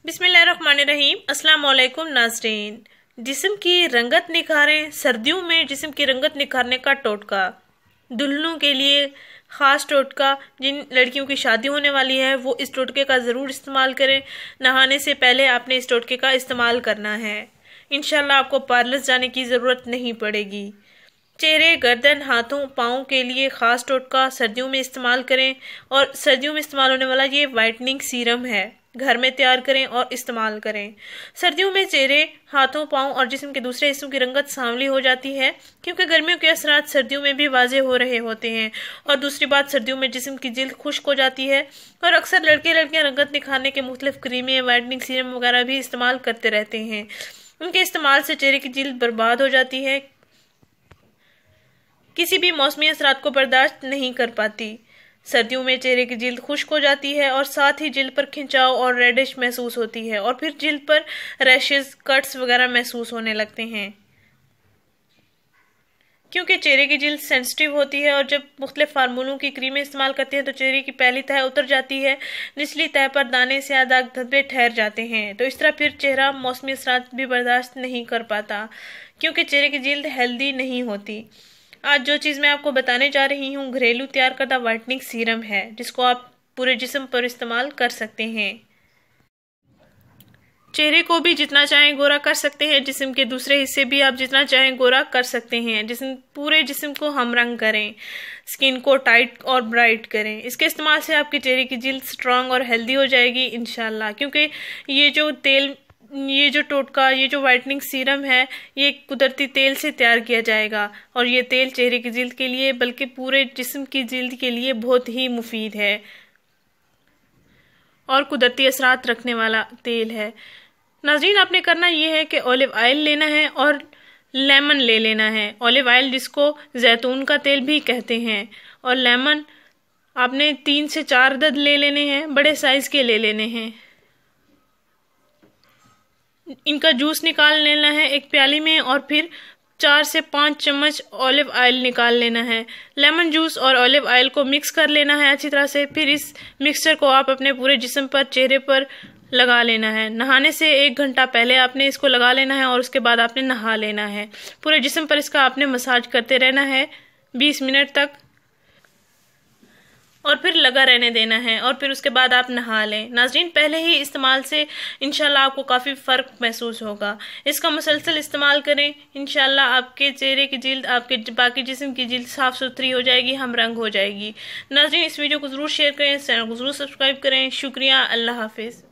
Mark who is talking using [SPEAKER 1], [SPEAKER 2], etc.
[SPEAKER 1] बिस्मिल्लाहिर्रहमानिर्रहीम। अस्सलाम वालेकुम नाज़रीन। जिस्म की रंगत निखारें, सर्दियों में जिस्म की रंगत निखारने का टोटका। दुल्हनों के लिए ख़ास टोटका। जिन लड़कियों की शादी होने वाली है वो इस टोटके का ज़रूर इस्तेमाल करें। नहाने से पहले आपने इस टोटके का इस्तेमाल करना है। इंशाल्लाह आपको पार्लर जाने की ज़रूरत नहीं पड़ेगी। चेहरे, गर्दन, हाथों, पाँव के लिए ख़ास टोटका सर्दियों में इस्तेमाल करें। और सर्दियों में इस्तेमाल होने वाला ये वाइटनिंग सीरम है, घर में तैयार करें और इस्तेमाल करें। सर्दियों में चेहरे, हाथों, पाँव और जिस्म के दूसरे हिस्सों की रंगत सांवली हो जाती है, क्योंकि गर्मियों के असरात सर्दियों में भी वाज़े हो रहे होते हैं। और दूसरी बात, सर्दियों में जिस्म की जिल्द खुश्क हो जाती है और अक्सर लड़के लड़कियां रंगत निखारने के मुख्तलिफ क्रीमें, वाइटनिंग सीरम वगैरह भी इस्तेमाल करते रहते हैं। उनके इस्तेमाल से चेहरे की जिल्द बर्बाद हो जाती है, किसी भी मौसमी असरात को बर्दाश्त नहीं कर पाती। सर्दियों में चेहरे की जिल्द खुश्क हो जाती है और साथ ही जिल्द पर खिंचाव और रेडिश महसूस होती है और फिर जिल्द पर रैशेस, कट्स वगैरह महसूस होने लगते हैं। क्योंकि चेहरे की जिल्द सेंसिटिव होती है और जब मुख्तलिफ फार्मूलों की क्रीमें इस्तेमाल करते हैं तो चेहरे की पहली तह उतर जाती है, निचली तह पर दाने से दाग धब्बे ठहर जाते हैं। तो इस तरह फिर चेहरा मौसमी असरात भी बर्दाश्त नहीं कर पाता, क्योंकि चेहरे की जिल्द हेल्दी नहीं होती। आज जो चीज़ मैं आपको बताने जा रही हूँ घरेलू तैयार करदा वाइटनिंग सीरम है, जिसको आप पूरे जिस्म पर इस्तेमाल कर सकते हैं। चेहरे को भी जितना चाहें गोरा कर सकते हैं, जिस्म के दूसरे हिस्से भी आप जितना चाहें गोरा कर सकते हैं। पूरे जिस्म को हम रंग करें, स्किन को टाइट और ब्राइट करें। इसके इस्तेमाल से आपके चेहरे की जिल्द स्ट्रांग और हेल्दी हो जाएगी इंशाल्लाह। क्योंकि ये जो टोटका, ये जो वाइटनिंग सीरम है, ये कुदरती तेल से तैयार किया जाएगा और ये तेल चेहरे की जिल्द के लिए बल्कि पूरे जिस्म की जिल्द के लिए बहुत ही मुफीद है और कुदरती असरात रखने वाला तेल है। नाज़रीन, आपने करना ये है कि ऑलिव ऑयल लेना है और लेमन ले लेना है। ऑलिव ऑयल जिसको जैतून का तेल भी कहते हैं, और लेमन आपने 3 से 4 अदद ले लेने हैं, बड़े साइज़ के ले लेने हैं। इनका जूस निकाल लेना है एक प्याली में और फिर 4 से 5 चम्मच ऑलिव ऑयल निकाल लेना है। लेमन जूस और ऑलिव ऑयल को मिक्स कर लेना है अच्छी तरह से। फिर इस मिक्सचर को आप अपने पूरे जिस्म पर, चेहरे पर लगा लेना है। नहाने से 1 घंटा पहले आपने इसको लगा लेना है और उसके बाद आपने नहा लेना है। पूरे जिस्म पर इसका आपने मसाज करते रहना है 20 मिनट तक और फिर लगा रहने देना है और फिर उसके बाद आप नहा लें। नाज़रीन, पहले ही इस्तेमाल से इंशाल्लाह आपको काफ़ी फ़र्क महसूस होगा। इसका मुसलसल इस्तेमाल करें, इंशाल्लाह आपके चेहरे की जिल्द, आपके बाकी जिस्म की जिल्द साफ़ सुथरी हो जाएगी, हम रंग हो जाएगी। नाज़रीन, इस वीडियो को ज़रूर शेयर करें, चैनल को ज़रूर सब्सक्राइब करें। शुक्रिया, अल्लाह हाफिज़।